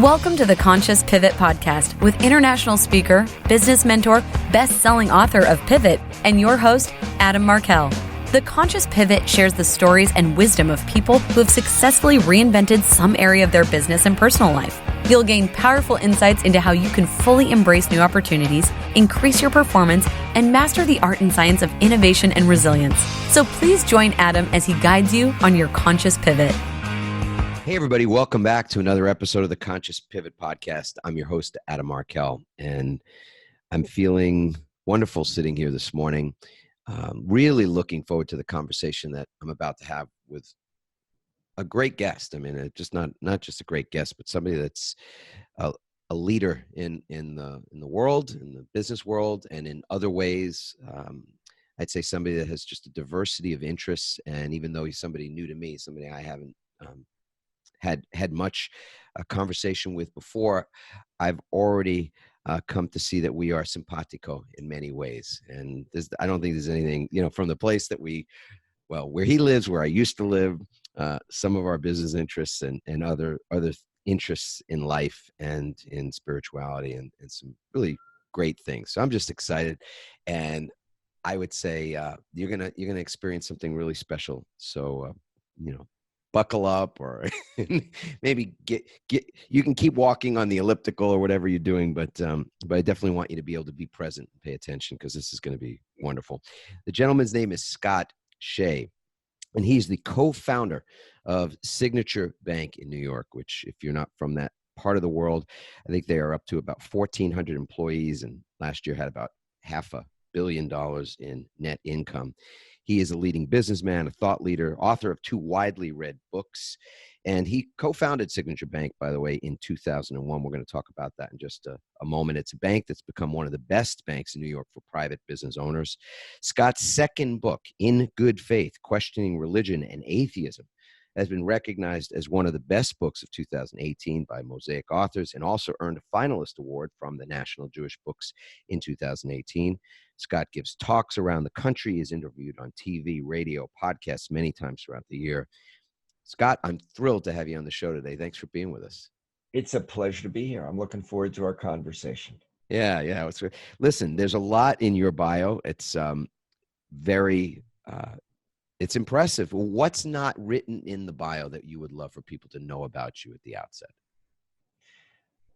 Welcome to the Conscious Pivot Podcast with international speaker, business mentor, best-selling author of Pivot, and your host, Adam Markel. The Conscious Pivot shares the stories and wisdom of people who have successfully reinvented some area of their business and personal life. You'll gain powerful insights into how you can fully embrace new opportunities, increase your performance, and master the art and science of innovation and resilience. So please join Adam as he guides you on your conscious pivot. Hey, everybody. Welcome back to another episode of the Conscious Pivot Podcast. I'm your host, Adam Markel, and I'm feeling wonderful sitting here this morning. Really looking forward to the conversation that I'm about to have with a great guest. I mean, just not just a great guest, but somebody that's a leader in the world, in the business world, and in other ways. I'd say somebody that has just a diversity of interests, and even though he's somebody new to me, somebody I haven't had much conversation with before, I've already come to see that we are simpatico in many ways. And I don't think there's anything, from the place that where he lives, where I used to live, some of our business interests and other interests in life and in spirituality and some really great things. So I'm just excited. And I would say you're gonna experience something really special. So, buckle up, or maybe get you can keep walking on the elliptical or whatever you're doing, but I definitely want you to be able to be present and pay attention, because this is going to be wonderful. The gentleman's name is Scott Shay, and he's the co-founder of Signature Bank in New York, which, if you're not from that part of the world, I think they are up to about 1,400 employees, and last year had about $500 million in net income. He is a leading businessman, a thought leader, author of 2 widely read books, and he co-founded Signature Bank, by the way, in 2001. We're going to talk about that in just a moment. It's a bank that's become one of the best banks in New York for private business owners. Scott's second book, In Good Faith, Questioning Religion and Atheism, has been recognized as one of the best books of 2018 by Mosaic Authors, and also earned a finalist award from the National Jewish Books in 2018. Scott gives talks around the country, is interviewed on TV, radio, podcasts many times throughout the year. Scott, I'm thrilled to have you on the show today. Thanks for being with us. It's a pleasure to be here. I'm looking forward to our conversation. Yeah. Listen, there's a lot in your bio. It's it's impressive. What's not written in the bio that you would love for people to know about you at the outset?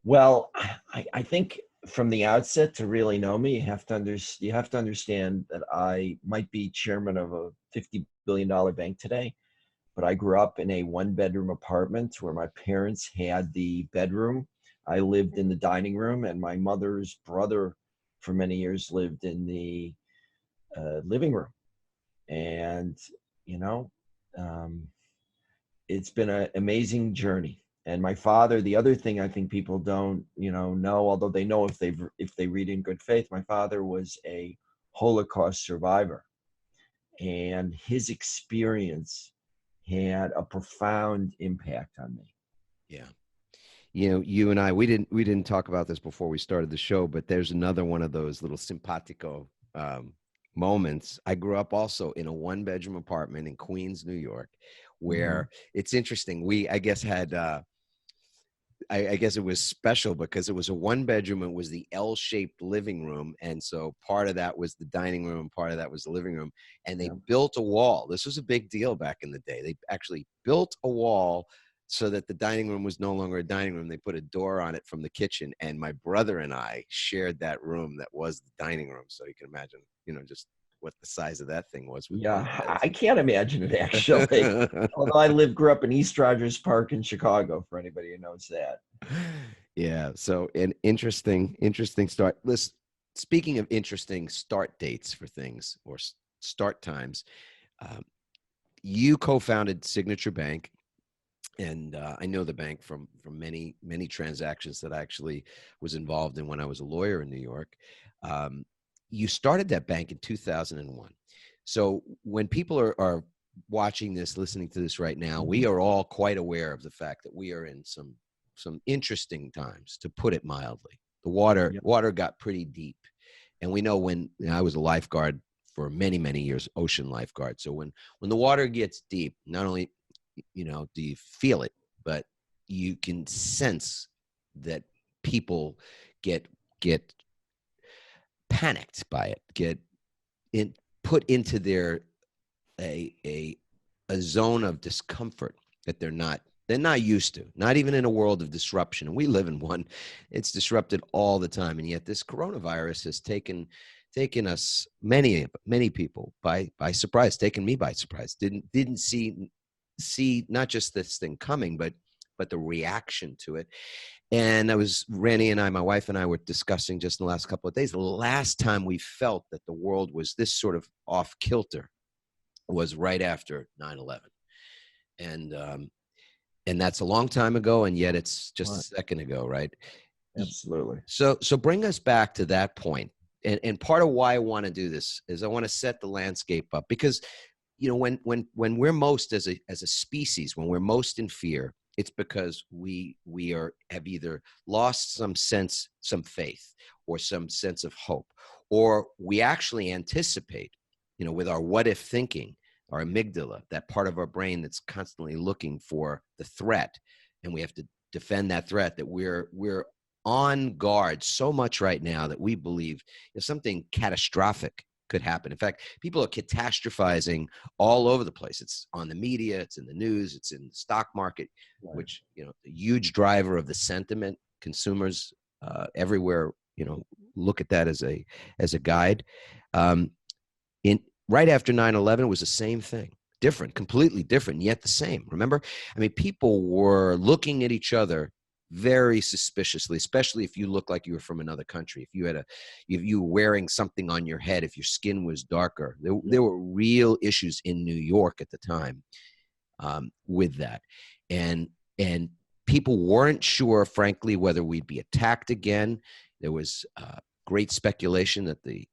Well, I think from the outset, to really know me, you have to understand that I might be chairman of a $50 billion bank today, but I grew up in a 1-bedroom apartment where my parents had the bedroom. I lived in the dining room, and my mother's brother for many years lived in the living room. And, it's been an amazing journey. And my father, the other thing I think people don't, know, although they know if they read In Good Faith, my father was a Holocaust survivor. And his experience had a profound impact on me. Yeah. You and I, we didn't talk about this before we started the show, but there's another one of those little simpatico moments. I grew up also in a 1-bedroom apartment in Queens, New York, where it's interesting. We, I guess, had, I guess it was special because it was a 1-bedroom. It was the L-shaped living room. And so part of that was the dining room, part of that was the living room. And they built a wall. This was a big deal back in the day. They actually built a wall so that the dining room was no longer a dining room. They put a door on it from the kitchen. And my brother and I shared that room that was the dining room. So you can imagine, just what the size of that thing was. I can't imagine it, actually. Although I grew up in East Rogers Park in Chicago, for anybody who knows that. Yeah. So an interesting start. Listen, speaking of interesting start dates for things, or start times, you co-founded Signature Bank. And I know the bank from many, many transactions that I actually was involved in when I was a lawyer in New York. You started that bank in 2001. So when people are watching this, listening to this right now, we are all quite aware of the fact that we are in some interesting times, to put it mildly. The water got pretty deep. And we know when I was a lifeguard for many, many years, ocean lifeguard. So when the water gets deep, not only, do you feel it, but you can sense that people get panicked by it, get put into their a zone of discomfort that they're not used to, not even in a world of disruption. And we live in one. It's disrupted all the time. And yet this coronavirus has taken us, many people by surprise, taken me by surprise. Didn't see not just this thing coming, but the reaction to it. And Randy and I, my wife and I, were discussing just in the last couple of days, the last time we felt that the world was this sort of off kilter was right after 9/11. And that's a long time ago, and yet it's just a second ago, right? Absolutely. So bring us back to that point. And part of why I want to do this is I want to set the landscape up, because when we're most as a species, when we're most in fear, it's because we have either lost some faith or some sense of hope, or we actually anticipate, with our what if thinking, our amygdala, that part of our brain that's constantly looking for the threat, and we have to defend that threat, that we're on guard so much right now that we believe something catastrophic could happen. In fact, people are catastrophizing all over the place. It's on the media, it's in the news, it's in the stock market, right, which, a huge driver of the sentiment. Consumers everywhere, look at that as a guide. Right after 9/11, it was the same thing. Different, completely different, yet the same. Remember? I mean, people were looking at each other very suspiciously, especially if you look like you were from another country. If you were wearing something on your head, if your skin was darker, there were real issues in New York at the time with that, and people weren't sure, frankly, whether we'd be attacked again. There was great speculation that the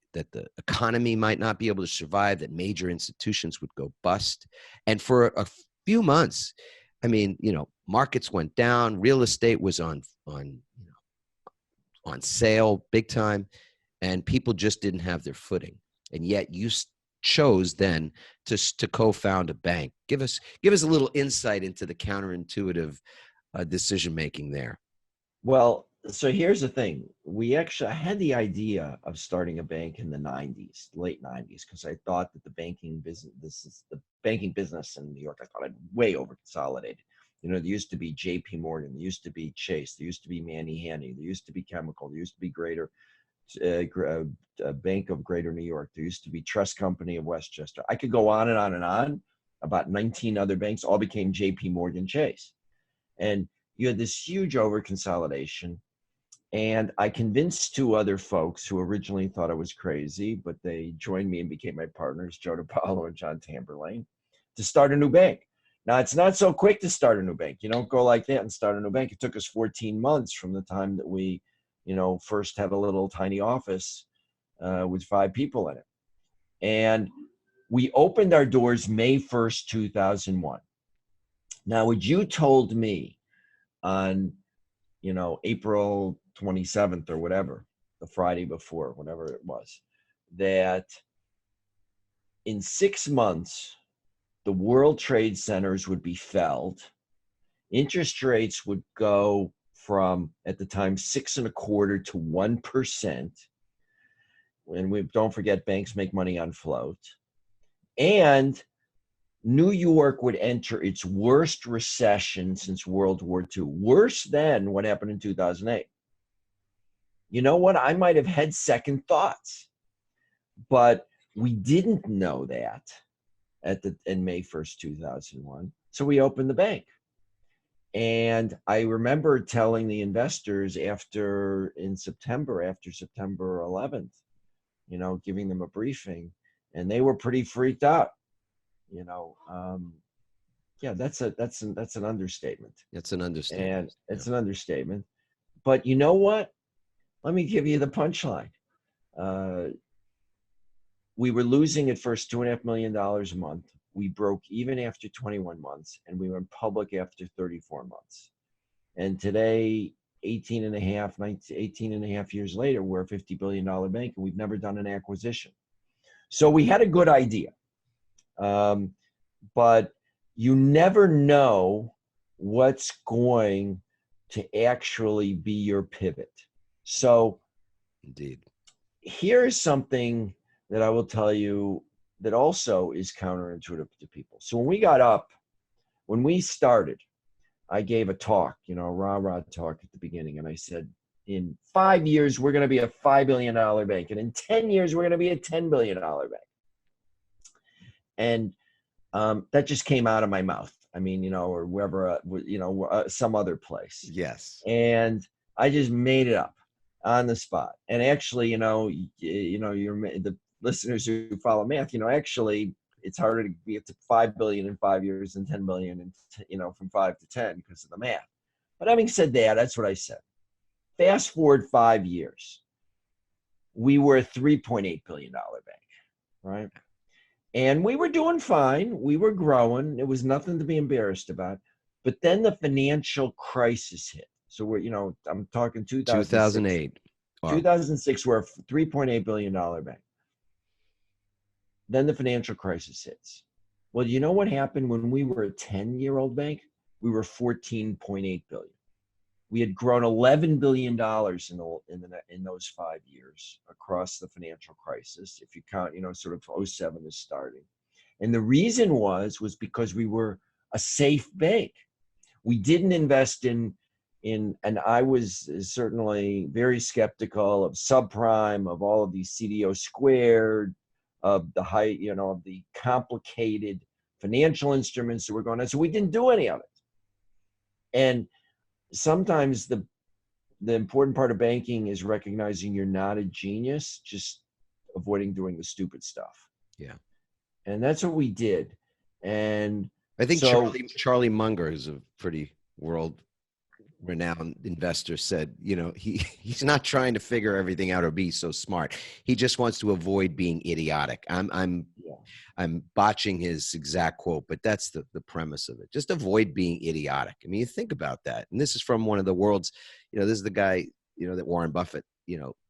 economy might not be able to survive, that major institutions would go bust, and for a few months, I mean, markets went down. Real estate was on sale big time, and people just didn't have their footing. And yet, you chose then to co-found a bank. Give us a little insight into the counterintuitive decision making there. Well, so here's the thing. I had the idea of starting a bank in the late 90s, because I thought that the banking business in New York, I thought I'd way over consolidated. There used to be J.P. Morgan, there used to be Chase, there used to be Manny Hanny, there used to be Chemical, there used to be Bank of Greater New York, there used to be Trust Company of Westchester. I could go on and on and on. About 19 other banks all became J.P. Morgan Chase. And you had this huge over consolidation. And I convinced two other folks who originally thought I was crazy, but they joined me and became my partners, Joe DiPaolo and John Tamberlane, to start a new bank. Now, it's not so quick to start a new bank. You don't go like that and start a new bank. It took us 14 months from the time that we, first had a little tiny office with 5 people in it. And we opened our doors May 1st, 2001. Now, what you told me on, April 27th or whatever, the Friday before, whatever it was, that in 6 months, the World Trade Centers would be felled. Interest rates would go from, at the time, 6.25% to 1%. And don't forget, banks make money on float. And New York would enter its worst recession since World War II, worse than what happened in 2008. You know what? I might have had second thoughts, but we didn't know that in May 1st, 2001. So we opened the bank. And I remember telling the investors after September 11th, giving them a briefing, and they were pretty freaked out. That's an understatement. It's an understatement. And it's an understatement. But you know what? Let me give you the punchline. We were losing at first $2.5 million a month. We broke even after 21 months, and we went public after 34 months. And today, 18 and a half years later, we're a $50 billion bank, and we've never done an acquisition. So we had a good idea. But you never know what's going to actually be your pivot. So Indeed. here's something that I will tell you that also is counterintuitive to people. So when we started, I gave a talk, a rah-rah talk at the beginning, and I said, in 5 years, we're going to be a $5 billion bank, and in 10 years, we're going to be a $10 billion bank. And that just came out of my mouth. I mean, or wherever, some other place. Yes. And I just made it up on the spot. And actually, the listeners who follow math, actually, it's harder to be up to 5 billion in 5 years than 10 billion, and from 5 to 10 because of the math. But having said that, that's what I said. Fast forward 5 years, we were a $3.8 billion bank, right? And we were doing fine. We were growing. It was nothing to be embarrassed about. But then the financial crisis hit. So I'm talking 2008. Wow. 2006, we're a $3.8 billion bank. Then the financial crisis hits. Well, you know what happened when we were a 10-year-old bank? We were 14.8 billion. We had grown $11 billion in those 5 years across the financial crisis, if you count, sort of 07 is starting. And the reason was because we were a safe bank. We didn't invest in, and I was certainly very skeptical of subprime, of all of these CDO squared, of the of the complicated financial instruments that were going on. So we didn't do any of it. And sometimes the important part of banking is recognizing you're not a genius, just avoiding doing the stupid stuff. Yeah. And that's what we did. And I think Charlie Munger is a pretty world-renowned investor, said, he's not trying to figure everything out or be so smart. He just wants to avoid being idiotic. I'm botching his exact quote, but that's the premise of it. Just avoid being idiotic. I mean, you think about that. And this is from one of the world's, this is the guy, that Warren Buffett,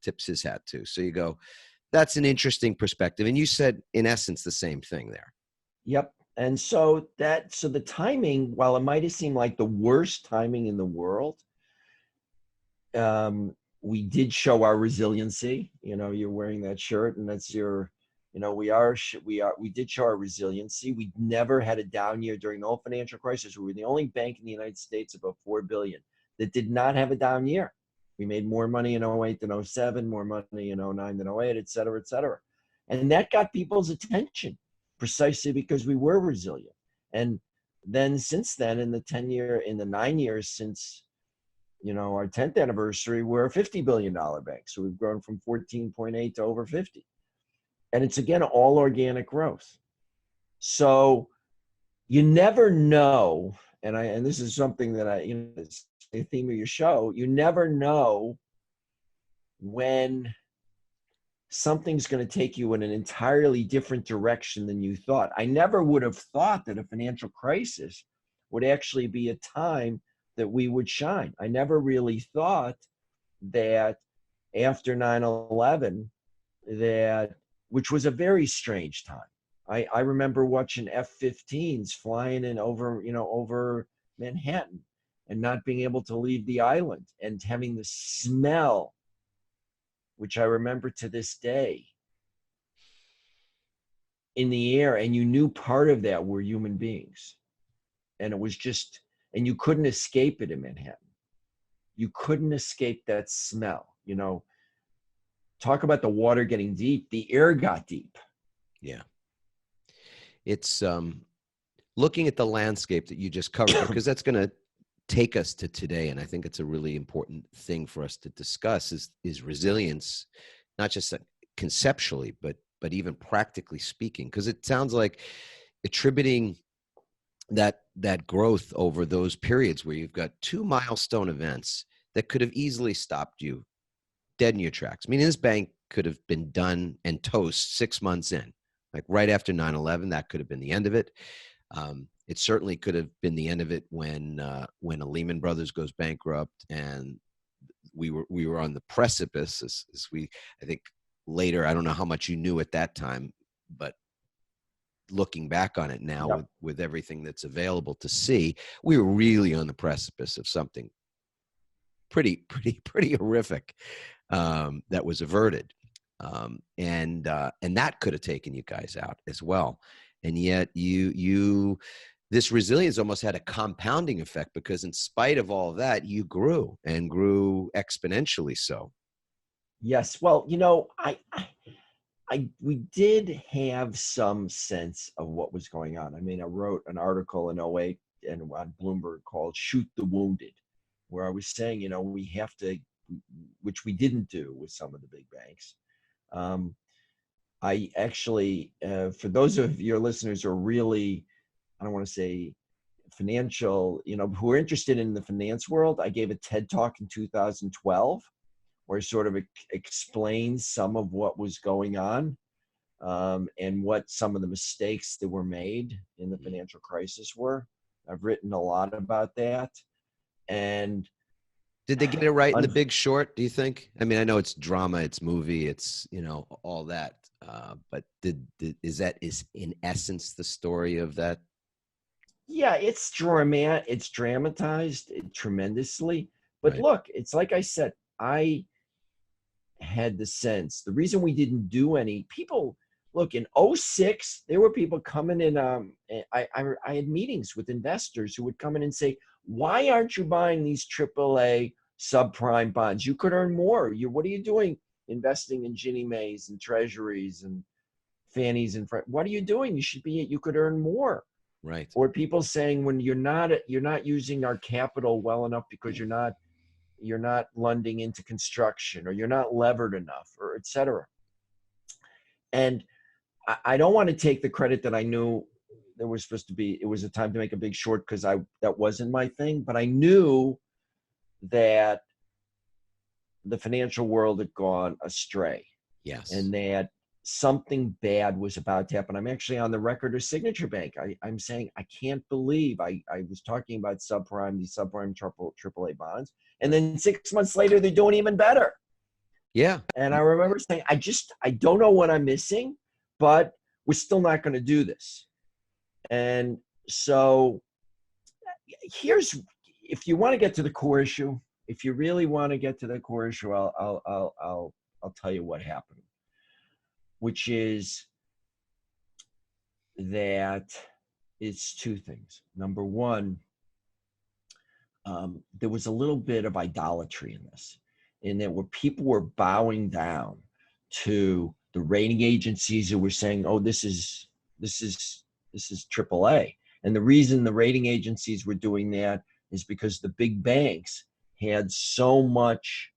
tips his hat to. So you go, that's an interesting perspective. And you said, in essence, the same thing there. Yep. And so the timing, while it might have seemed like the worst timing in the world, we did show our resiliency. You're wearing that shirt, and that's your, we did show our resiliency. We never had a down year during the whole financial crisis. We were the only bank in the United States above 4 billion that did not have a down year. We made more money in 08 than 07, more money in 09 than 08, et cetera, et cetera. And that got people's attention precisely because we were resilient. And then since then, in the 9 years since, our 10th anniversary, we're a $50 billion bank. So we've grown from 14.8 to over 50. And it's, again, all organic growth. So you never know, and this is something that it's the theme of your show, you never know when something's going to take you in an entirely different direction than you thought. I never would have thought that a financial crisis would actually be a time that we would shine. I never really thought that after 9/11, which was a very strange time. I remember watching F-15s flying in over Manhattan and not being able to leave the island and having the smell, which I remember to this day, in the air. And you knew part of that were human beings. And it was just, and you couldn't escape it in Manhattan. You couldn't escape that smell. Talk about the water getting deep. The air got deep. Yeah. It's looking at the landscape that you just covered, because that's going to take us to today. And I think it's a really important thing for us to discuss is resilience, not just conceptually, but even practically speaking, because it sounds like attributing that growth over those periods where you've got two milestone events that could have easily stopped you dead in your tracks. I mean, this bank could have been done and toast 6 months in, like right after 9/11. That could have been the end of it. It certainly could have been the end of it when a Lehman Brothers goes bankrupt, and we were on the precipice. As I think later, I don't know how much you knew at that time, but looking back on it now, with everything that's available to see, we were really on the precipice of something pretty horrific, that was averted. And that could have taken you guys out as well. And yet this resilience almost had a compounding effect, because in spite of all of that, you grew and grew exponentially so. Yes. Well, we did have some sense of what was going on. I mean, I wrote an article in '08 and on Bloomberg called "Shoot the Wounded," where I was saying, we have to, which we didn't do with some of the big banks. I actually, for those of your listeners who are really, I don't want to say financial, who are interested in the finance world, I gave a TED Talk in 2012 where I sort of explains some of what was going on, and what some of the mistakes that were made in the financial crisis were. I've written a lot about that. And did they get it right in The Big Short, do you think? I mean, I know it's drama, it's movie, it's, all that. But is in essence the story of that? Yeah, it's dramatized tremendously. But Right. Look, it's like I said, I had the sense, the reason we didn't do any, people, look, in '06, there were people coming in, I had meetings with investors who would come in and say, why aren't you buying these AAA subprime bonds? You could earn more. What are you doing investing in Ginnie Maes and treasuries and Fannies and what are you doing? You could earn more. Right. Or people saying, when you're not using our capital well enough because you're not lending into construction, or you're not levered enough, or et cetera. And I don't want to take the credit that I knew there was supposed to be, it was a time to make a big short, because that wasn't my thing, but I knew that the financial world had gone astray. Yes. And that something bad was about to happen. I'm actually on the record of Signature Bank. I'm saying, I can't believe I was talking about these subprime AAA bonds. And then 6 months later, they're doing even better. Yeah. And I remember saying, I don't know what I'm missing, but we're still not going to do this. And so if you want to get to the core issue, if you really want to get to the core issue, I'll tell you what happened, which is that it's two things. Number one, there was a little bit of idolatry in this, in that where people were bowing down to the rating agencies who were saying, "Oh, this is AAA," and the reason the rating agencies were doing that is because the big banks had so much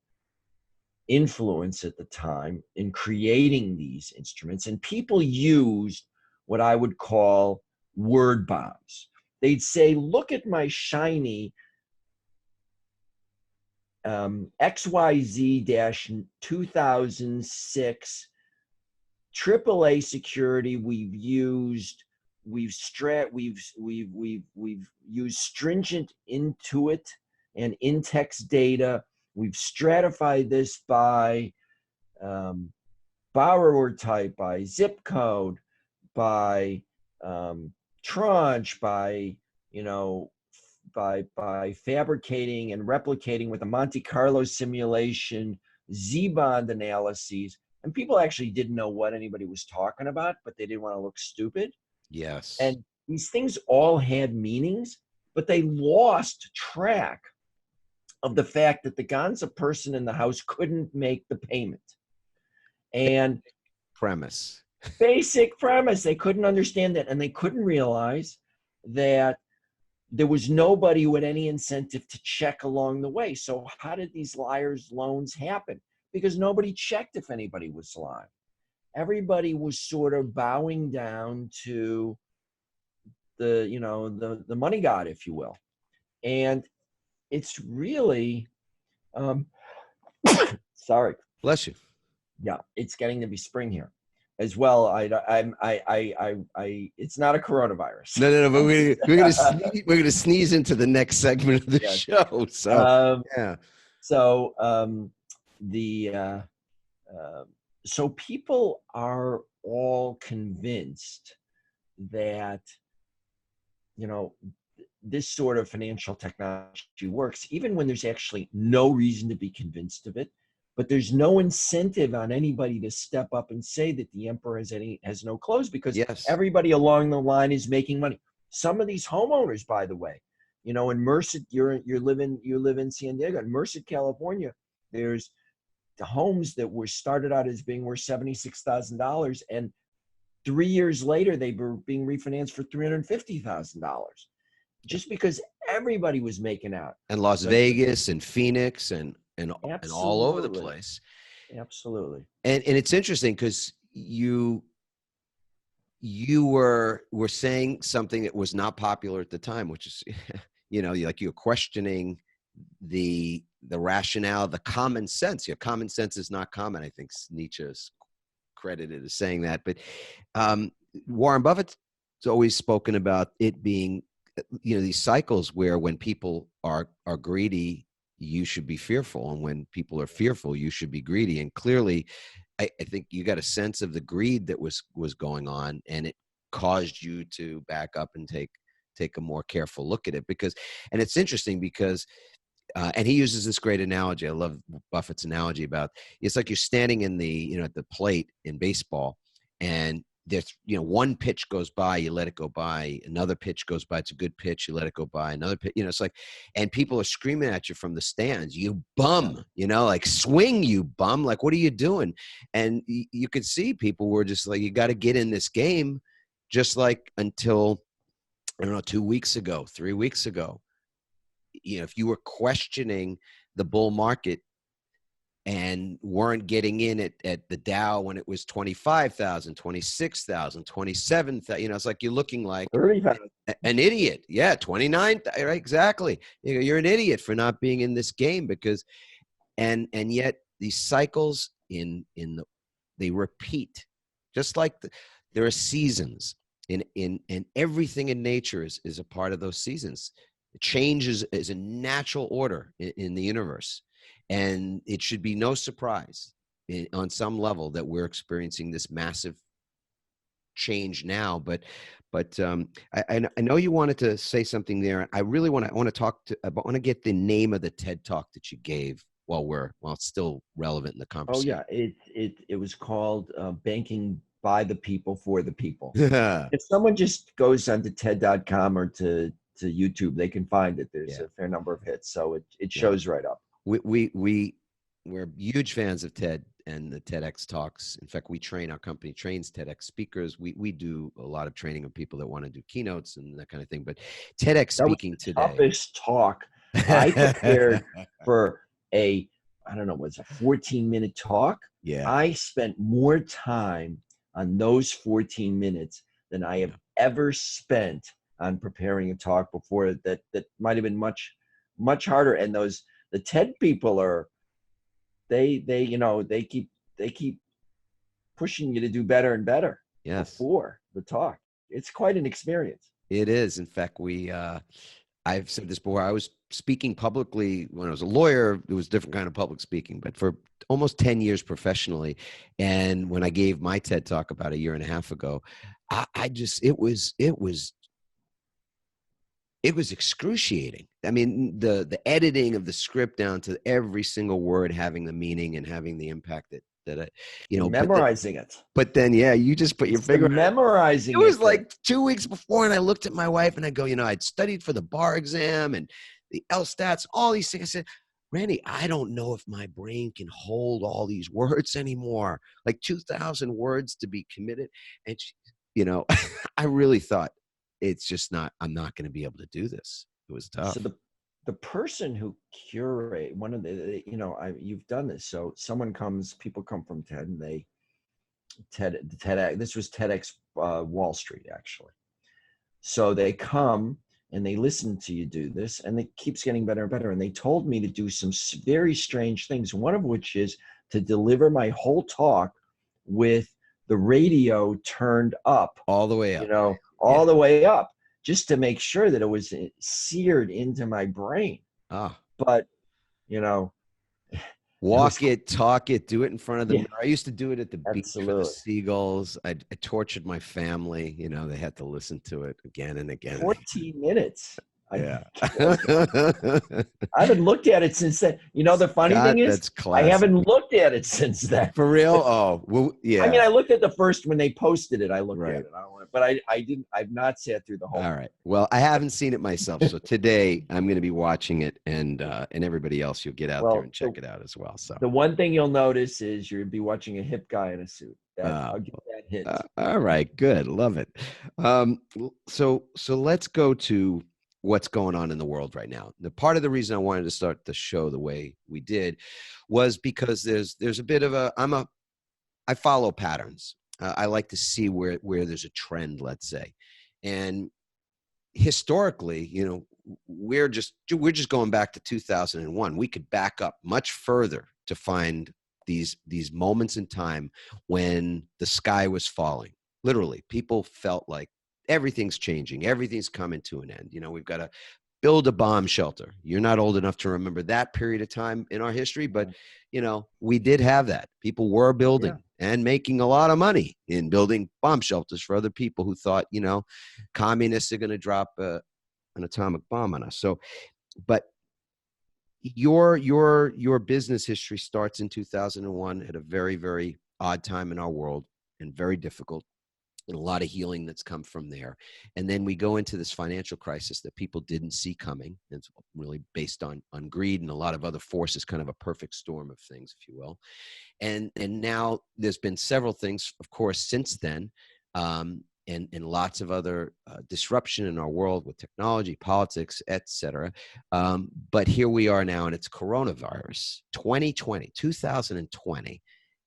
influence at the time in creating these instruments, and people used what I would call word bombs. They'd say, "Look at my shiny XYZ-2006 AAA security. We've used stringent Intuit and Intex data. We've stratified this by borrower type, by zip code, by tranche, by fabricating and replicating with a Monte Carlo simulation, Z-bond analyses." And people actually didn't know what anybody was talking about, but they didn't want to look stupid. Yes. And these things all had meanings, but they lost track of the fact that the Gonza person in the house couldn't make the payment. And basic premise, they couldn't understand that. And they couldn't realize that there was nobody with any incentive to check along the way. So how did these liars' loans happen? Because nobody checked if anybody was lying. Everybody was sort of bowing down to the money god, if you will. And it's really, sorry. Bless you. Yeah, it's getting to be spring here as well. It's not a coronavirus. No. But we're gonna sneeze into the next segment of the show. So yeah. So so people are all convinced that this sort of financial technology works, even when there's actually no reason to be convinced of it. But there's no incentive on anybody to step up and say that the emperor has no clothes, because Yes. everybody along the line is making money. Some of these homeowners, by the way, you know, in Merced, you live in San Diego, in Merced, California, there's the homes that were started out as being worth $76,000, and 3 years later they were being refinanced for $350,000, just because everybody was making out. And Las Vegas and Phoenix and all over the place. Absolutely. And it's interesting because you were saying something that was not popular at the time, which is, you know, like you're questioning the rationale, the common sense. Your common sense is not common. I think Nietzsche's credited as saying that. But Warren Buffett's always spoken about it being, you know, these cycles where when people are greedy, you should be fearful, and when people are fearful, you should be greedy. And clearly, I think you got a sense of the greed that was going on, and it caused you to back up and take a more careful look at it. And it's interesting because, and he uses this great analogy. I love Buffett's analogy about, it's like you're standing in at the plate in baseball, and there's, you know, one pitch goes by, you let it go by. Another pitch goes by, it's a good pitch, you let it go by. Another pitch, you know, it's like, and people are screaming at you from the stands, you bum, you know, like, swing, you bum, like, what are you doing? And you could see people were just like, you got to get in this game, just like until, I don't know, 2 weeks ago, 3 weeks ago, you know, if you were questioning the bull market and weren't getting in at the Dow when it was 25,000, 26,000, 27,000, you know, it's like you're looking like 30,000. An idiot. Yeah, 29, right? Exactly. You're an idiot for not being in this game, because, and yet these cycles they repeat, just like there are seasons in everything in nature is a part of those seasons. Change is a natural order in the universe. And it should be no surprise on some level that we're experiencing this massive change now. But I know you wanted to say something there. I really want to get the name of the TED Talk that you gave while it's still relevant in the conversation. Oh yeah, it was called Banking by the People for the People. Yeah. If someone just goes onto TED.com or to YouTube, they can find it. There's a fair number of hits, so it shows right up. We're huge fans of TED and the TEDx talks. In fact, our company trains TEDx speakers. We do a lot of training of people that want to do keynotes and that kind of thing. But TEDx speaking today, toughest talk I prepared for I don't know, was a 14-minute talk. Yeah, I spent more time on those 14 minutes than I have ever spent on preparing a talk before. That might have been much harder. And the TED people are, they keep pushing you to do better and better. Yes. Before the talk. It's quite an experience. It is. In fact, I've said this before. I was speaking publicly when I was a lawyer. It was a different kind of public speaking, but for almost 10 years professionally. And when I gave my TED Talk about 1.5 years ago, it was excruciating. I mean, the editing of the script down to every single word having the meaning and having the impact that memorizing it. But then, you just put your finger memorizing it. It was like 2 weeks before, and I looked at my wife and I go, I'd studied for the bar exam and the LSATs, all these things. I said, Randy, I don't know if my brain can hold all these words anymore, like 2,000 words to be committed. And I really thought, it's just not, I'm not going to be able to do this. It was tough. So the person who curate one of the, you've done this. So people come from TED, and this was TEDx Wall Street, actually. So they come and they listen to you do this, and it keeps getting better and better. And they told me to do some very strange things. One of which is to deliver my whole talk with the radio turned up. All the way up. All the way up, just to make sure that it was seared into my brain. But, walk it, talk it, do it in front of the mirror. I used to do it at the beach for the seagulls. I tortured my family. They had to listen to it again and again. 14 minutes. Yeah. I haven't looked at it since then. You know, the funny God, thing is, that's classic. I haven't looked at it since then. For real? Oh, well, yeah. I mean, I looked at the first when they posted it. I looked Right. at it, but I didn't. I've not sat through the whole. All right. Well, I haven't seen it myself, so today I'm going to be watching it, and everybody else, you'll get out there and check it out as well. So the one thing you'll notice is you'll be watching a hip guy in a suit. I'll give that hint. All right. Good. Love it. So let's go to what's going on in the world right now. The part of the reason I wanted to start the show the way we did was because there's a bit of I follow patterns. I like to see where there's a trend, let's say. And historically, you know, we're just going back to 2001. We could back up much further to find these moments in time when the sky was falling. Literally, people felt like everything's changing. Everything's coming to an end. You know, we've got to build a bomb shelter. You're not old enough to remember that period of time in our history, but, you know, we did have that. People were building and making a lot of money in building bomb shelters for other people who thought, you know, communists are going to drop an atomic bomb on us. So, but your business history starts in 2001 at a very, very odd time in our world and very difficult, and a lot of healing that's come from there. And then we go into this financial crisis that people didn't see coming. It's really based on greed and a lot of other forces, kind of a perfect storm of things, if you will. And now there's been several things, of course, since then, and lots of other disruption in our world with technology, politics, etc. But here we are now, and it's coronavirus 2020,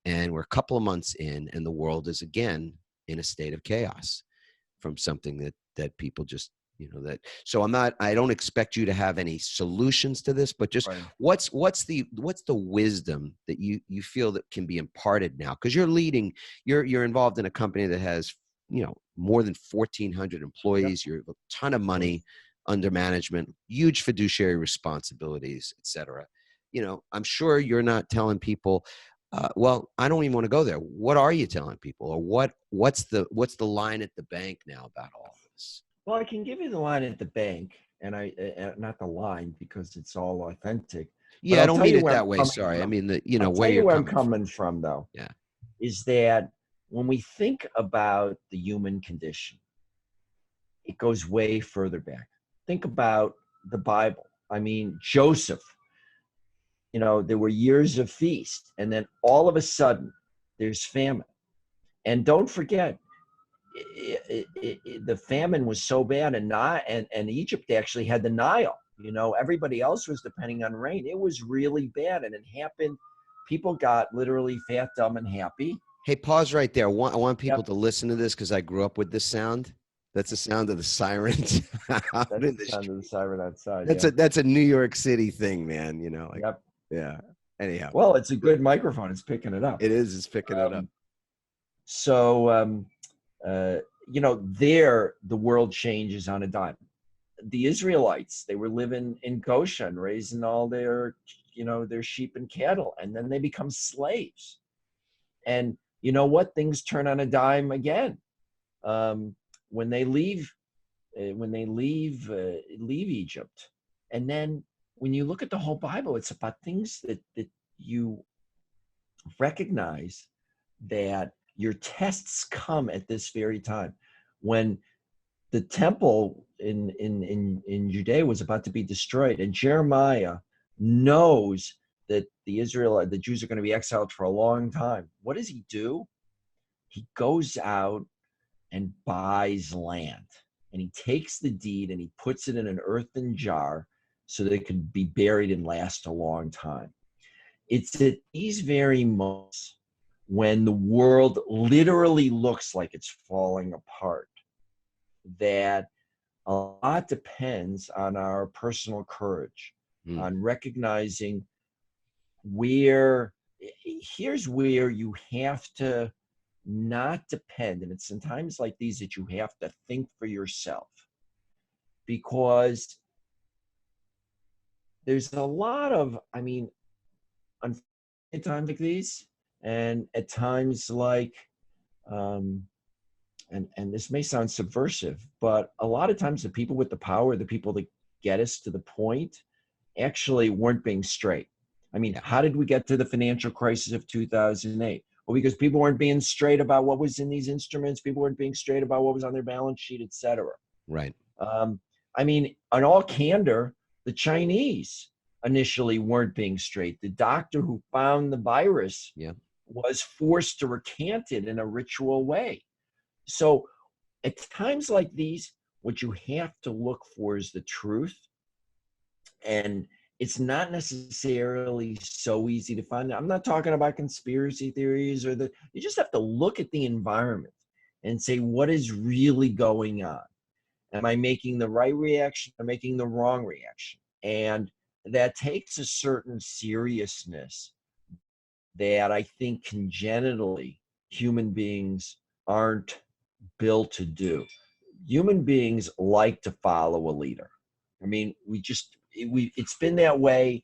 and we're a couple of months in, and the world is again in a state of chaos from something that people just, you know, that. So I don't expect you to have any solutions to this, but just what's the wisdom that you feel that can be imparted now? Because you're involved in a company that has, you know, more than 1,400 employees. You have a ton of money under management, huge fiduciary responsibilities, et cetera. You know, I'm sure you're not telling people, well, I don't even want to go there. What are you telling people? Or what's the line at the bank now about all this? Well, I can give you the line at the bank, and not the line because it's all authentic. Yeah, I don't mean it that way. Sorry. I mean, where I'm coming from, though. Yeah. Is that when we think about the human condition, it goes way further back. Think about the Bible. I mean, Joseph, you know, there were years of feast, and then all of a sudden there's famine. And don't forget, the famine was so bad, and Egypt actually had the Nile. You know, everybody else was depending on rain. It was really bad, and it happened. People got literally fat, dumb, and happy. Hey, pause right there. I want people to listen to this because I grew up with this sound. That's the sound of the sirens. That's the sound of the siren outside. That's a New York City thing, man. You know, like, yeah. Anyhow. Well, it's a good microphone. It's picking it up. It is. It's picking it up. So, you know, the world changes on a dime. The Israelites, they were living in Goshen, raising all their, you know, their sheep and cattle, and then they become slaves. And you know what? Things turn on a dime again. When they leave Egypt, and then when you look at the whole Bible, it's about things that you recognize that your tests come at this very time. When the temple in Judea was about to be destroyed, and Jeremiah knows that the Jews are going to be exiled for a long time. What does he do? He goes out and buys land, and he takes the deed and he puts it in an earthen jar so that it could be buried and last a long time. It's at these very moments when the world literally looks like it's falling apart that a lot depends on our personal courage, on recognizing here's where you have to not depend, and it's in times like these that you have to think for yourself, because there's a lot of, I mean, at times like these, and at times like, and this may sound subversive, but a lot of times the people with the power, the people that get us to the point actually weren't being straight. I mean, how did we get to the financial crisis of 2008? Well, because people weren't being straight about what was in these instruments. People weren't being straight about what was on their balance sheet, et cetera. Right. I mean, in all candor, the Chinese initially weren't being straight. The doctor who found the virus was forced to recant it in a ritual way. So at times like these, what you have to look for is the truth. And it's not necessarily so easy to find. I'm not talking about conspiracy theories you just have to look at the environment and say, what is really going on? Am I making the right reaction? Am I making the wrong reaction? And that takes a certain seriousness that I think congenitally human beings aren't built to do. Human beings like to follow a leader. I mean, it's been that way.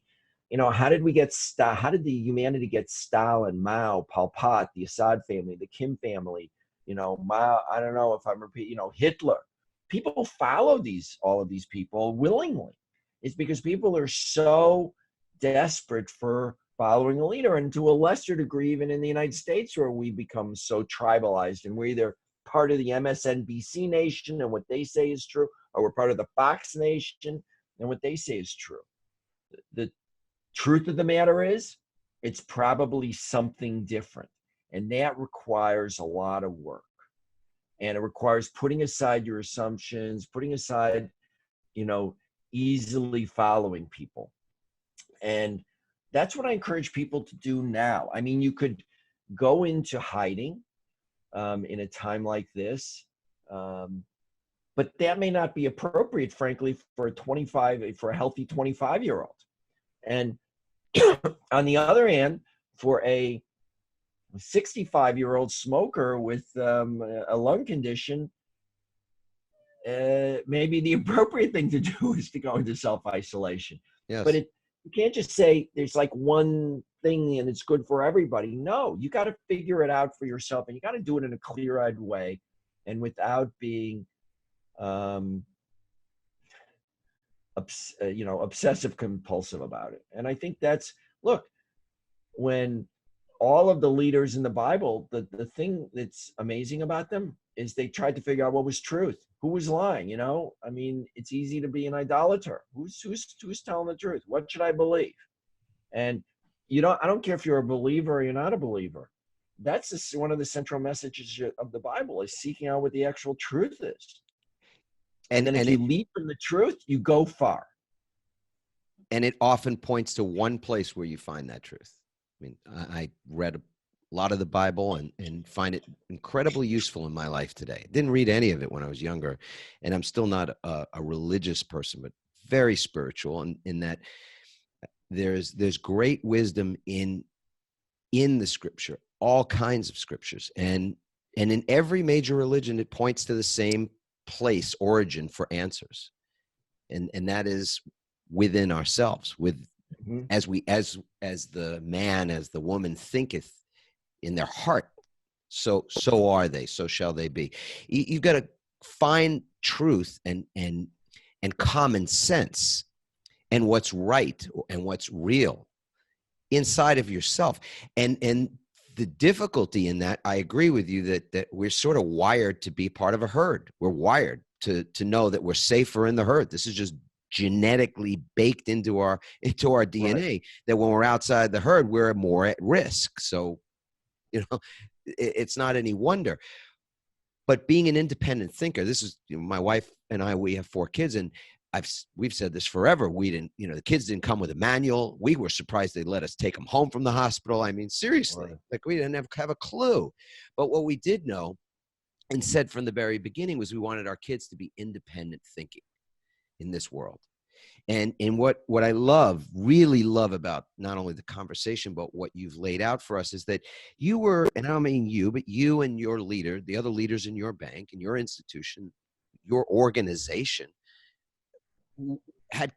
You know, how did the humanity get Stalin, Mao, Pol Pot, the Assad family, the Kim family, Mao, I don't know if I'm repeating, Hitler. People follow all of these people willingly. It's because people are so desperate for following a leader, and to a lesser degree, even in the United States, where we become so tribalized and we're either part of the MSNBC nation and what they say is true, or we're part of the Fox nation and what they say is true. The truth of the matter is, it's probably something different, and that requires a lot of work. And it requires putting aside your assumptions, putting aside, easily following people. And that's what I encourage people to do now. I mean, you could go into hiding in a time like this, but that may not be appropriate, frankly, for a healthy 25-year-old. And on the other hand, for a 65-year-old smoker with a lung condition, maybe the appropriate thing to do is to go into self-isolation. Yes. But you can't just say there's like one thing and it's good for everybody. No, you got to figure it out for yourself, and you got to do it in a clear-eyed way and without being obsessive compulsive about it. And I think when all of the leaders in the Bible, the thing that's amazing about them is they tried to figure out what was truth, who was lying. I mean, it's easy to be an idolater. Who's telling the truth? What should I believe? And I don't care if you're a believer or you're not a believer. That's one of the central messages of the Bible, is seeking out what the actual truth is. And then if you lead from the truth, you go far. And it often points to one place where you find that truth. I mean, I read a lot of the Bible and find it incredibly useful in my life today. Didn't read any of it when I was younger, and I'm still not a religious person, but very spiritual, in that there's great wisdom in the scripture, all kinds of scriptures. And in every major religion, it points to the same place, origin for answers. And that is within ourselves, as the man, as the woman thinketh in their heart, so are they, so shall they be. You've got to find truth and common sense and what's right and what's real inside of yourself. And the difficulty in that, I agree with you that we're sort of wired to be part of a herd. We're wired to know that we're safer in the herd. This is just genetically baked into our DNA, right, that when we're outside the herd, we're more at risk. So, it's not any wonder. But being an independent thinker, this is, my wife and I, we have 4 kids, and we've said this forever. We didn't, the kids didn't come with a manual. We were surprised they let us take them home from the hospital. I mean, seriously, right. Like we didn't have a clue. But what we did know and said from the very beginning was we wanted our kids to be independent thinking in this world. And what I really love about not only the conversation, but what you've laid out for us is that you were, and I don't mean you, but you and your leader, the other leaders in your bank and your institution, your organization, had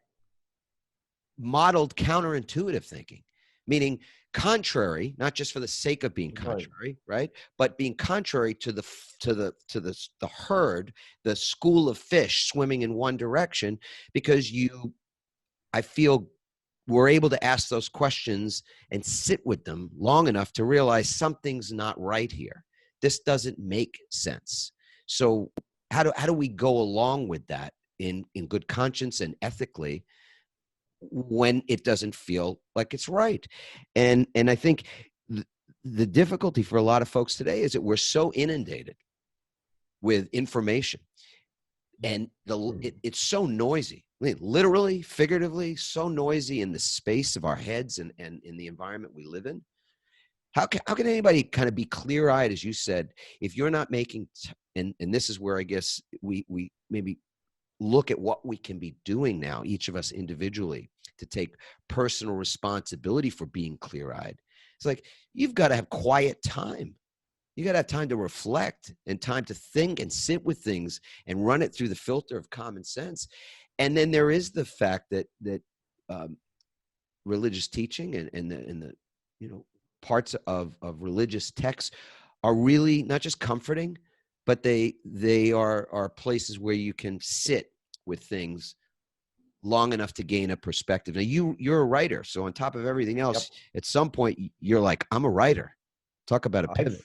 modeled counterintuitive thinking. meaning contrary, not just for the sake of being contrary, right? But being contrary to the herd, the school of fish swimming in one direction, because I feel we're able to ask those questions and sit with them long enough to realize something's not right here. This doesn't make sense. So how do we go along with that in good conscience and ethically when it doesn't feel like it's right? And I think the difficulty for a lot of folks today is that we're so inundated with information, and it's so noisy. I mean, literally, figuratively, so noisy in the space of our heads and in the environment we live in. How can anybody kind of be clear-eyed, as you said, if you're not making, and this is where I guess we maybe look at what we can be doing now, each of us individually, to take personal responsibility for being clear-eyed. It's like, you've got to have quiet time. You got to have time to reflect and time to think and sit with things and run it through the filter of common sense. And then there is the fact that religious teaching and the parts of religious texts are really not just comforting, but they are places where you can sit with things long enough to gain a perspective. Now you're a writer, so on top of everything else, at some point you're like, I'm a writer. Talk about a pivot.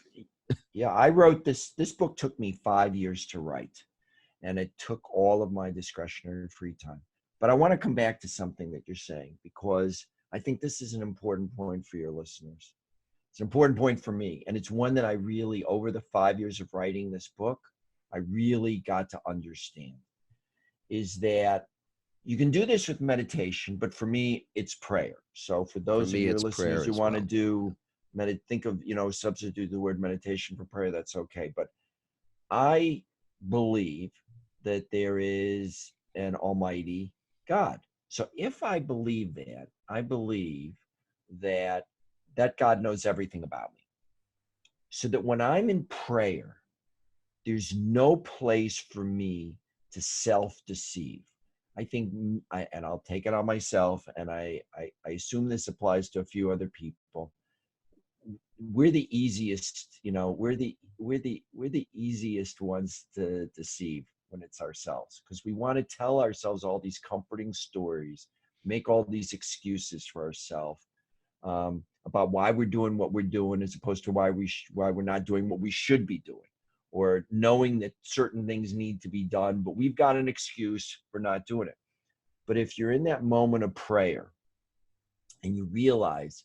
I wrote this book. Took me 5 years to write, and it took all of my discretionary free time. But I want to come back to something that you're saying, because I think this is an important point for your listeners. It's an important point for me, and it's one that I really, over the 5 years of writing this book, I really got to understand, is that you can do this with meditation, but for me, it's prayer. So for those of your listeners who want to do think of, substitute the word meditation for prayer, that's okay. But I believe that there is an almighty God. So if I believe that, I believe that God knows everything about me. So that when I'm in prayer, there's no place for me to self-deceive. I think, and I'll take it on myself, and I assume this applies to a few other people. We're the easiest, we're the easiest ones to deceive when it's ourselves, because we want to tell ourselves all these comforting stories, make all these excuses for ourselves about why we're doing what we're doing, as opposed to why we're not doing what we should be doing, or knowing that certain things need to be done, but we've got an excuse for not doing it. But if you're in that moment of prayer and you realize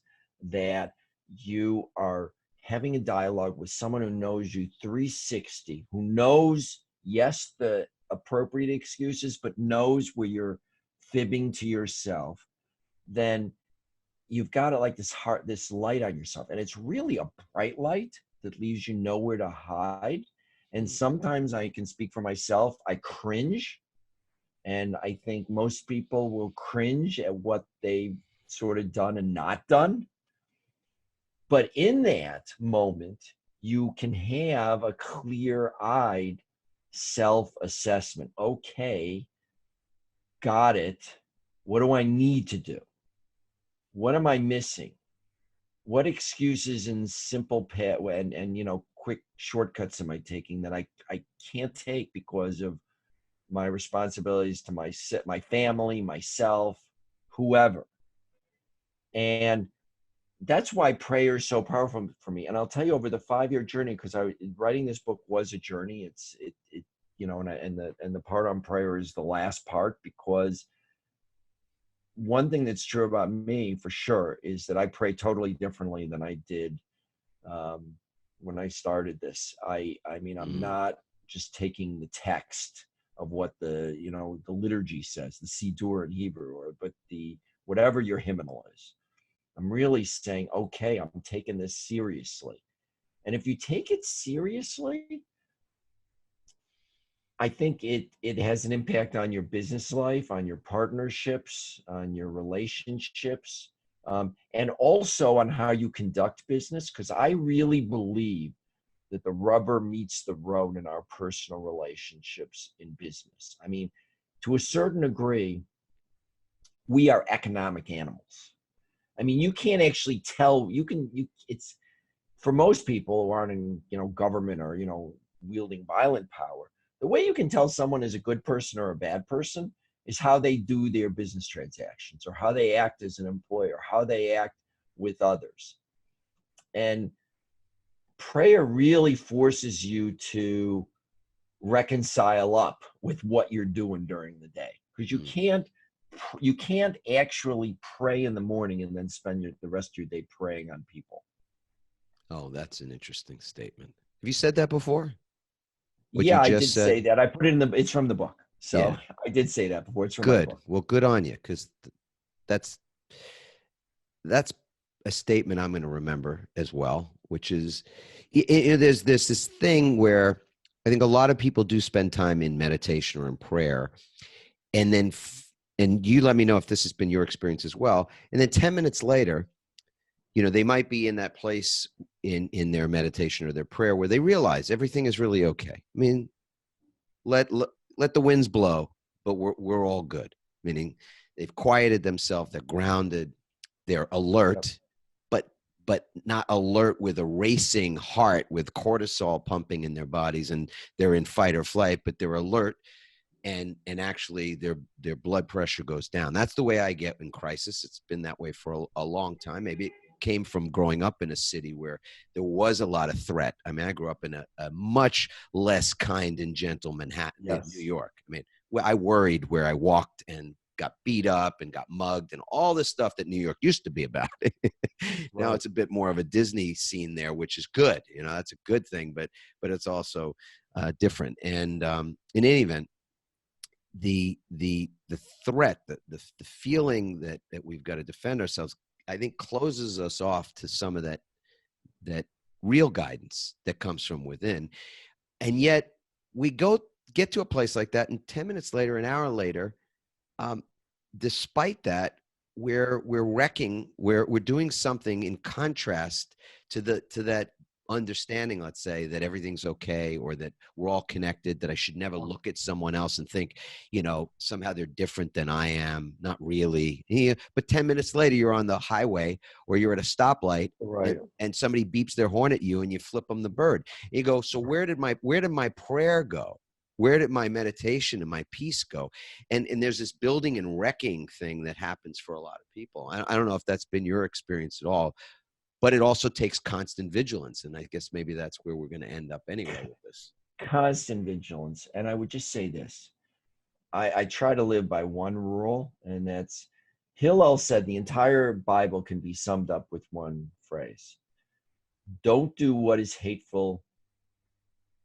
that you are having a dialogue with someone who knows you 360, who knows, yes, the appropriate excuses, but knows where you're fibbing to yourself, then you've got this light on yourself. And it's really a bright light that leaves you nowhere to hide. And sometimes, I can speak for myself, I cringe. And I think most people will cringe at what they've sort of done and not done. But in that moment, you can have a clear-eyed self-assessment. Okay, got it. What do I need to do? What am I missing? What excuses and simple and quick shortcuts am I taking that I can't take because of my responsibilities to my family, myself, whoever? And that's why prayer is so powerful for me. And I'll tell you, over the 5-year journey, because writing this book was a journey. And the part on prayer is the last part, because one thing that's true about me for sure is that I pray totally differently than I did when I started this. I mean, I'm not just taking the text of what the liturgy says, the Siddur in Hebrew, but whatever your hymnal is. I'm really saying, okay, I'm taking this seriously. And if you take it seriously, I think it has an impact on your business life, on your partnerships, on your relationships, and also on how you conduct business. Because I really believe that the rubber meets the road in our personal relationships in business. I mean, to a certain degree, we are economic animals. I mean, you can't actually tell. It's for most people who aren't in, government or, wielding violent power. The way you can tell someone is a good person or a bad person is how they do their business transactions, or how they act as an employer, how they act with others. And prayer really forces you to reconcile up with what you're doing during the day, because you can't actually pray in the morning and then spend the rest of your day praying on people. Oh, that's an interesting statement. Have you said that before? I did say that. I put it it's from the book. So yeah. I did say that before. It's from my book. Well, good on you, because that's a statement I'm going to remember as well, which is there's this thing where I think a lot of people do spend time in meditation or in prayer, and then and you let me know if this has been your experience as well. And then 10 minutes later, they might be in that place in their meditation or their prayer where they realize everything is really okay. I mean, let the winds blow, but we're all good. Meaning they've quieted themselves, they're grounded, they're alert, but not alert with a racing heart with cortisol pumping in their bodies, and they're in fight or flight, but they're alert, and actually their blood pressure goes down. That's the way I get in crisis. It's been that way for a long time. Maybe it came from growing up in a city where there was a lot of threat. I mean, I grew up in a much less kind and gentle Manhattan, in New York. I mean, I worried where I walked and got beat up and got mugged and all this stuff that New York used to be about. Now it's a bit more of a Disney scene there, which is good. That's a good thing, but it's also different. And in any event, the threat, the feeling that we've got to defend ourselves, I think closes us off to some of that real guidance that comes from within. And yet we get to a place like that, and 10 minutes later, an hour later, despite that, we're doing something in contrast to that understanding, let's say, that everything's okay, or that we're all connected, that I should never look at someone else and think, somehow they're different than I am. Not really. But 10 minutes later, you're on the highway or you're at a stoplight, and somebody beeps their horn at you and you flip them the bird. And you go, so where did my prayer go? Where did my meditation and my peace go? And there's this building and wrecking thing that happens for a lot of people. I don't know if that's been your experience at all, but it also takes constant vigilance. And I guess maybe that's where we're going to end up anyway with this. Constant vigilance. And I would just say this. I try to live by one rule, and that's Hillel said the entire Bible can be summed up with one phrase. Don't do what is hateful,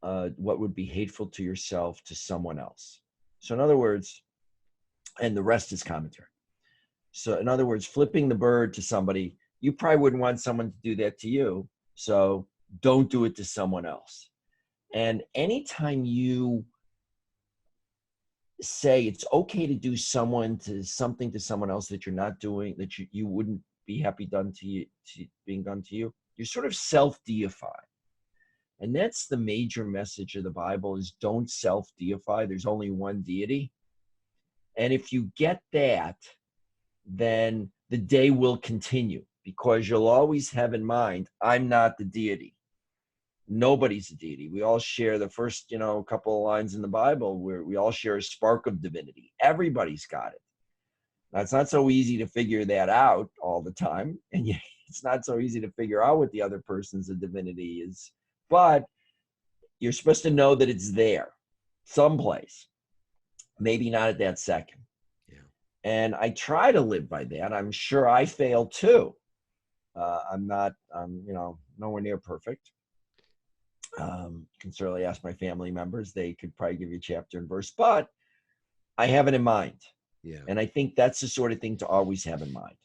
what would be hateful to yourself, to someone else. So in other words, and the rest is commentary. So in other words, flipping the bird to somebody, you probably wouldn't want someone to do that to you. So don't do it to someone else. And anytime you say it's okay to do something to someone else that you're not doing, that you wouldn't be happy being done to you, you're sort of self-deify. And that's the major message of the Bible, is don't self-deify. There's only one deity. And if you get that, then the day will continue, because you'll always have in mind, I'm not the deity. Nobody's a deity. We all share the first, couple of lines in the Bible where we all share a spark of divinity. Everybody's got it. Now, it's not so easy to figure that out all the time. And it's not so easy to figure out what the other person's divinity is. But you're supposed to know that it's there someplace. Maybe not at that second. Yeah. And I try to live by that. I'm sure I fail too. I'm nowhere near perfect. You can certainly ask my family members. They could probably give you chapter and verse, but I have it in mind. Yeah. And I think that's the sort of thing to always have in mind.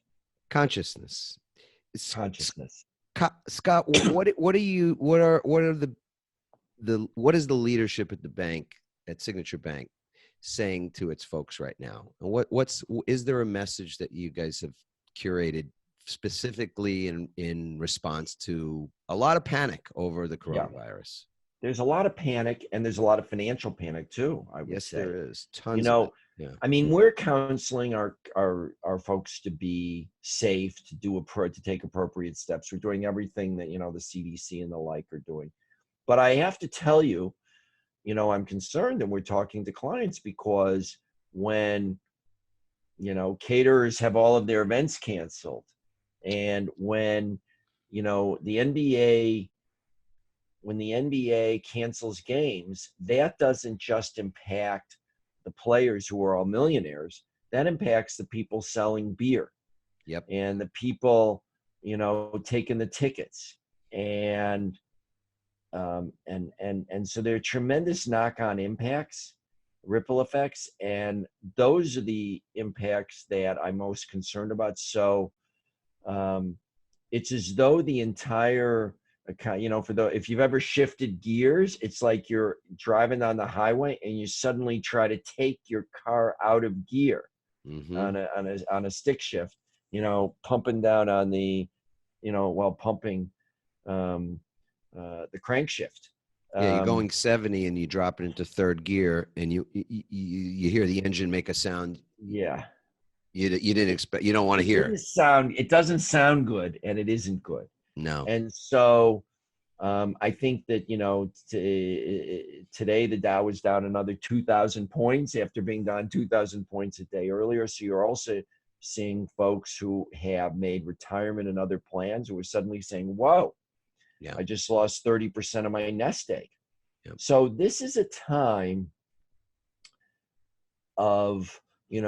Consciousness. Scott, what is the leadership at the bank, at Signature Bank, saying to its folks right now? And is there a message that you guys have curated specifically in response to a lot of panic over the coronavirus? there's a lot of panic, and there's a lot of financial panic too, I would say. There is tons You of know, it. Yeah. I mean, we're counseling our folks to be safe, to take appropriate steps. We're doing everything that, the CDC and the like are doing. But I have to tell you, I'm concerned, and we're talking to clients, because when, caterers have all of their events canceled, and when, when the NBA cancels games, that doesn't just impact the players who are all millionaires. That impacts the people selling beer. Yep. And the people, taking the tickets. And so there are tremendous knock-on impacts, ripple effects, and those are the impacts that I'm most concerned about. So it's as though the entire, if you've ever shifted gears, it's like you're driving on the highway and you suddenly try to take your car out of gear on a stick shift, pumping down on the, while pumping the crankshaft. Yeah, you're going 70 and you drop it into third gear, and you hear the engine make a sound. Yeah. You didn't expect. You don't want to hear it. It doesn't sound good, and it isn't good. No. And so I think that, today the Dow was down another 2,000 points after being down 2,000 points a day earlier. So you're also seeing folks who have made retirement and other plans who are suddenly saying, whoa, yeah, I just lost 30% of my nest egg. Yep. So this is a time of, I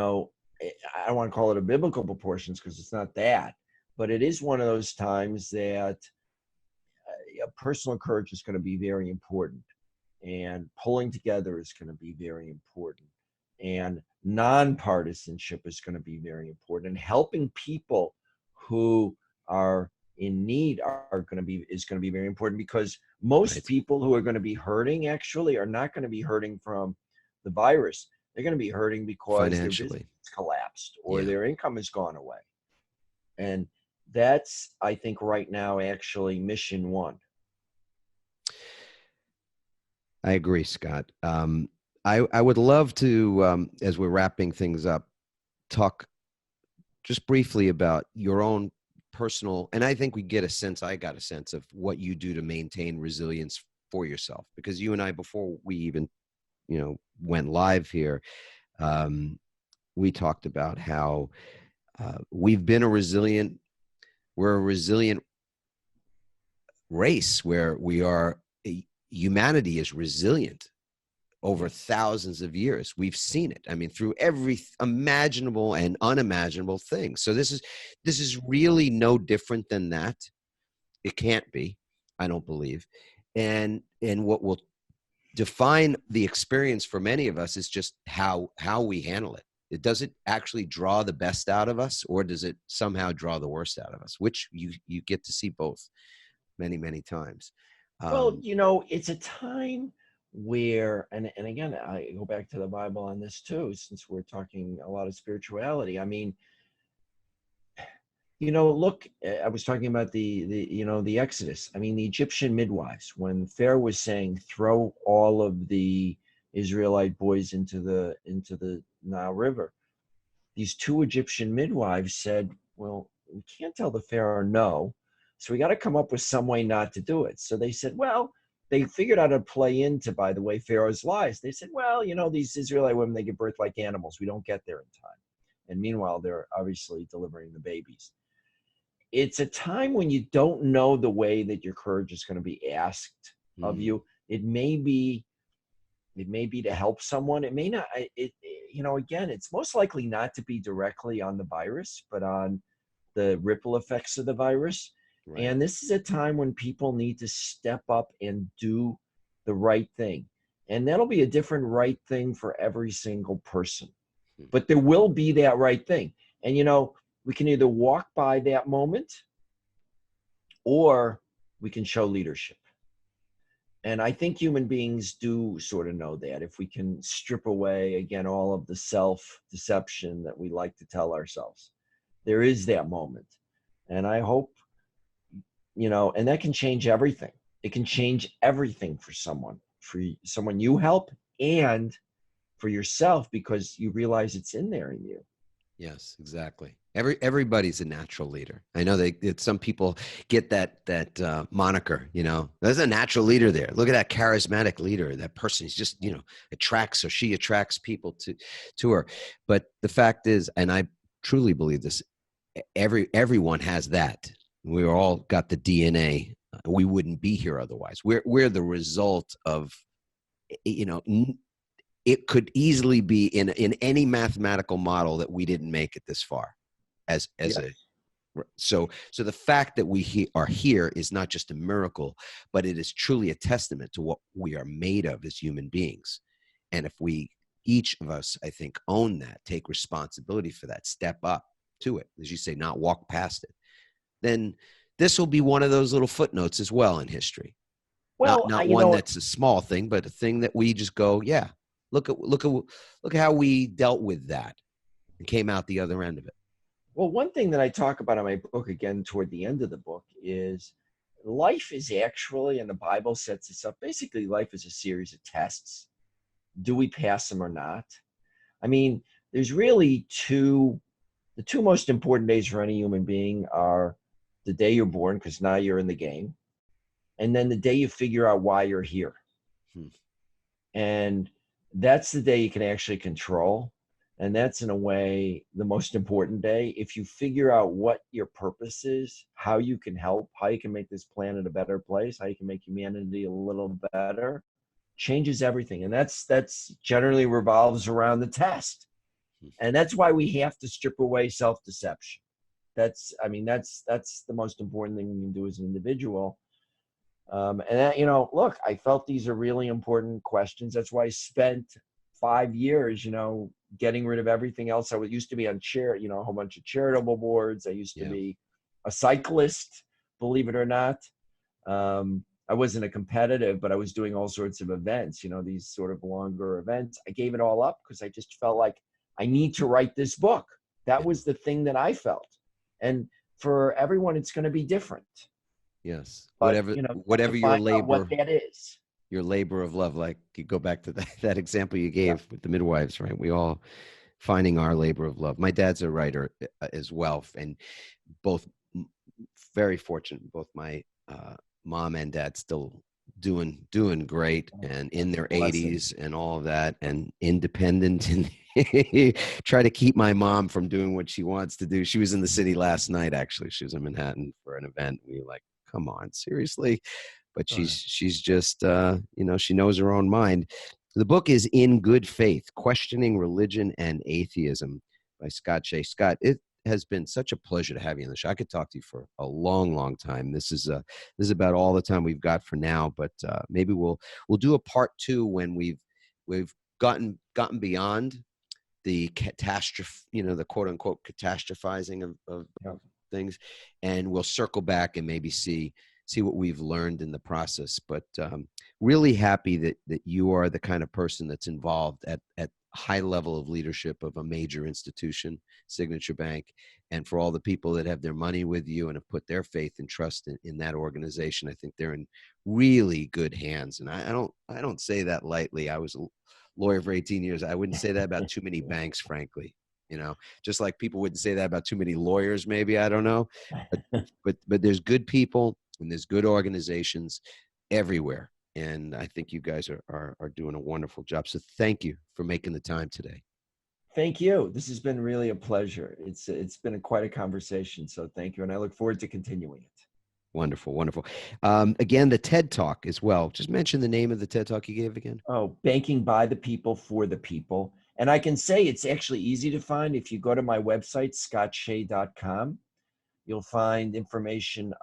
don't want to call it a biblical proportions, because it's not that, but it is one of those times that personal courage is going to be very important, and pulling together is going to be very important, and nonpartisanship is going to be very important, and helping people who are in need is going to be very important, because most people who are going to be hurting actually are not going to be hurting from the virus. They're going to be hurting because their business collapsed or their income has gone away. And that's, I think, right now actually mission one. I agree, Scott. I would love to, as we're wrapping things up, talk just briefly about your own personal, and I think I got a sense of what you do to maintain resilience for yourself, because you and I, before we even, went live here, we talked about how we're a resilient race, where humanity is resilient over thousands of years. We've seen it. I mean, through every imaginable and unimaginable thing. So this is really no different than that. It can't be, I don't believe. And what will define the experience for many of us is just how we handle it. Does it actually draw the best out of us, or does it somehow draw the worst out of us? Which you get to see both many, many times. Well, it's a time where, and again, I go back to the Bible on this too, since we're talking a lot of spirituality. I mean, look, I was talking about the Exodus. I mean, the Egyptian midwives, when Pharaoh was saying, throw all of the Israelite boys into the Nile River, these two Egyptian midwives said, well, we can't tell the Pharaoh no, so we got to come up with some way not to do it. So they said, well, they figured out how to play into, by the way, Pharaoh's lies. They said, well, these Israelite women, they give birth like animals. We don't get there in time. And meanwhile, they're obviously delivering the babies. It's a time when you don't know the way that your courage is going to be asked of you. It may be to help someone. It may not. Again, it's most likely not to be directly on the virus, but on the ripple effects of the virus. Right. And this is a time when people need to step up and do the right thing. And that'll be a different right thing for every single person. But there will be that right thing. And, we can either walk by that moment, or we can show leadership. And I think human beings do sort of know that, if we can strip away, again, all of the self-deception that we like to tell ourselves. There is that moment. And I hope, and that can change everything. it can change everything for someone you help and for yourself, because you realize it's in there in you. Yes, exactly. Everybody's a natural leader. I know some people get that moniker. There's a natural leader there. Look at that charismatic leader. That person is just she attracts people to her. But the fact is, and I truly believe this, everyone has that. We all got the DNA. We wouldn't be here otherwise. We're the result of it could easily be in any mathematical model that we didn't make it this far so the fact that we are here is not just a miracle, but it is truly a testament to what we are made of as human beings. And if each of us, I think, own that, take responsibility for that, step up to it, as you say, not walk past it, then this will be one of those little footnotes as well in history. Well, not one that's a small thing, but a thing that we just go, yeah, look at how we dealt with that and came out the other end of it. Well, one thing that I talk about in my book, again, toward the end of the book, is life is actually, and the Bible sets this up, basically life is a series of tests. Do we pass them or not? I mean, there's really the two most important days for any human being are the day you're born, because now you're in the game, and then the day you figure out why you're here. And that's the day you can actually control. And that's, in a way, the most important day. If you figure out what your purpose is, how you can help, how you can make this planet a better place, how you can make humanity a little better, changes everything. And that's generally revolves around the test. And that's why we have to strip away self-deception. That's the most important thing we can do as an individual. And that, look, I felt these are really important questions. That's why I spent 5 years, getting rid of everything else. I used to be on a whole bunch of charitable boards. I used to be a cyclist, believe it or not. I wasn't a competitive, but I was doing all sorts of events, these sort of longer events. I gave it all up because I just felt like I need to write this book. That was the thing that I felt. And for everyone, it's going to be different. Yes. But, whatever your labor, what that is. Your labor of love, like you go back to that example you gave with the midwives, right? We all finding our labor of love. My dad's a writer as well, and both very fortunate. Both my mom and dad still doing great and in their 80s and all of that, and independent, and try to keep my mom from doing what she wants to do. She was in the city last night, actually. She was in Manhattan for an event. We were like, come on, seriously? But she's just, she knows her own mind. The book is In Good Faith, Questioning Religion and Atheism by Scott Shay. Scott, it has been such a pleasure to have you on the show. I could talk to you for a long, long time. This is about all the time we've got for now, but maybe we'll do a part 2 when we've gotten beyond the catastrophe, the quote unquote catastrophizing of things, and we'll circle back and maybe see what we've learned in the process. But really happy that you are the kind of person that's involved at high level of leadership of a major institution, Signature Bank, and for all the people that have their money with you and have put their faith and trust in that organization. I think they're in really good hands. And I don't say that lightly. I was a lawyer for 18 years. I wouldn't say that about too many banks, frankly. Just like people wouldn't say that about too many lawyers, maybe, I don't know. But there's good people and there's good organizations everywhere. And I think you guys are doing a wonderful job. So thank you for making the time today. Thank you. This has been really a pleasure. It's been quite a conversation. So thank you. And I look forward to continuing it. Wonderful. Wonderful. Again, the TED Talk as well. Just mention the name of the TED Talk you gave again. Oh, Banking by the People for the People. And I can say it's actually easy to find. If you go to my website, scottshay.com, you'll find information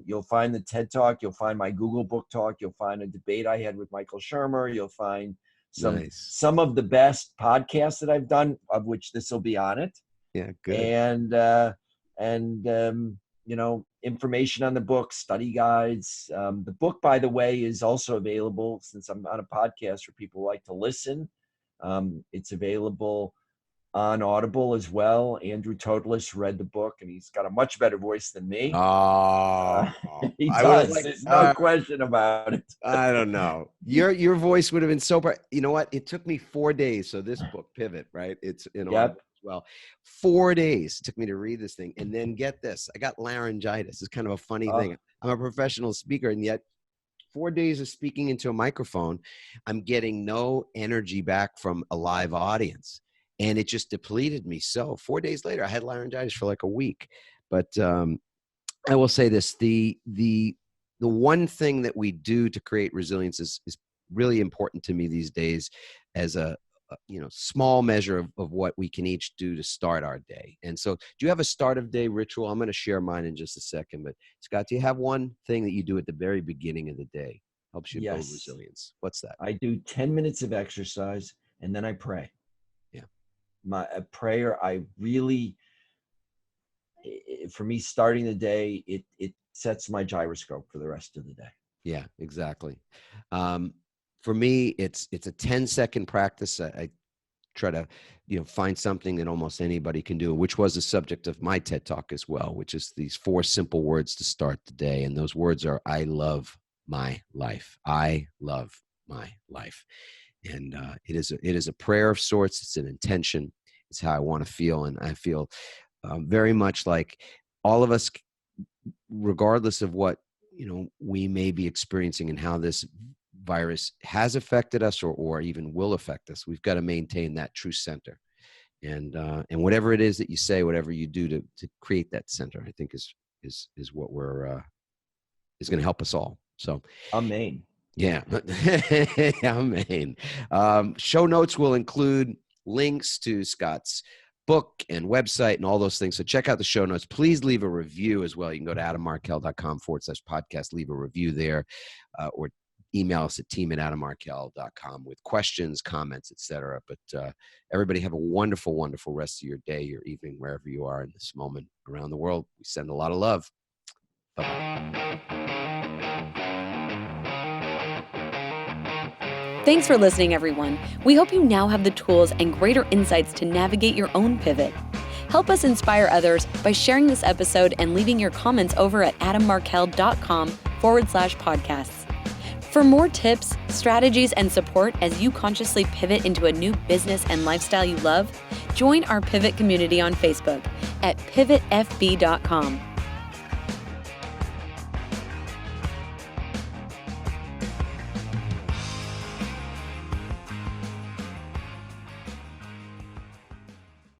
you'll find the TED Talk, you'll find my Google Book Talk, you'll find a debate I had with Michael Shermer, you'll find some of the best podcasts that I've done, of which this will be on it. Yeah, good. And information on the book, study guides. The book, by the way, is also available, since I'm on a podcast for people who like to listen. It's available on Audible as well. Andrew Totelis read the book, and he's got a much better voice than me. Oh, He I would have does. liked, There's no question about it. I don't know. Your voice would have been so bright. You know what? It took me 4 days. So this book, Pivot, right? It's in Audible as well. 4 days took me to read this thing. And then get this, I got laryngitis. It's kind of a funny thing. I'm a professional speaker, and yet 4 days of speaking into a microphone, I'm getting no energy back from a live audience. And it just depleted me. So 4 days later, I had laryngitis for like a week. But I will say this, the one thing that we do to create resilience is really important to me these days as a small measure of what we can each do to start our day. And so do you have a start of day ritual? I'm going to share mine in just a second. But Scott, do you have one thing that you do at the very beginning of the day? Helps you build resilience. What's that? I do 10 minutes of exercise, and then I pray. A prayer, I really, for me, starting the day, it sets my gyroscope for the rest of the day. Yeah, exactly. For me, it's a 10-second practice. I try to, find something that almost anybody can do, which was the subject of my TED Talk as well, which is these 4 simple words to start the day. And those words are, I love my life. I love my life. And it is a prayer of sorts. It's an intention. It's how I want to feel. And I feel very much like all of us, regardless of what, we may be experiencing and how this virus has affected us or even will affect us, we've got to maintain that true center. And whatever it is that you say, whatever you do to create that center, I think is what is going to help us all. So, amen. Yeah. Amen. Show notes will include links to Scott's book and website and all those things. So check out the show notes. Please leave a review as well. You can go to adammarkel.com/podcast, leave a review there, or email us at team@adammarkel.com with questions, comments, etc. But everybody have a wonderful, wonderful rest of your day, your evening, wherever you are in this moment around the world. We send a lot of love. Bye-bye. Thanks for listening, everyone. We hope you now have the tools and greater insights to navigate your own pivot. Help us inspire others by sharing this episode and leaving your comments over at adammarkel.com/podcasts. For more tips, strategies, and support as you consciously pivot into a new business and lifestyle you love, join our Pivot community on Facebook at pivotfb.com.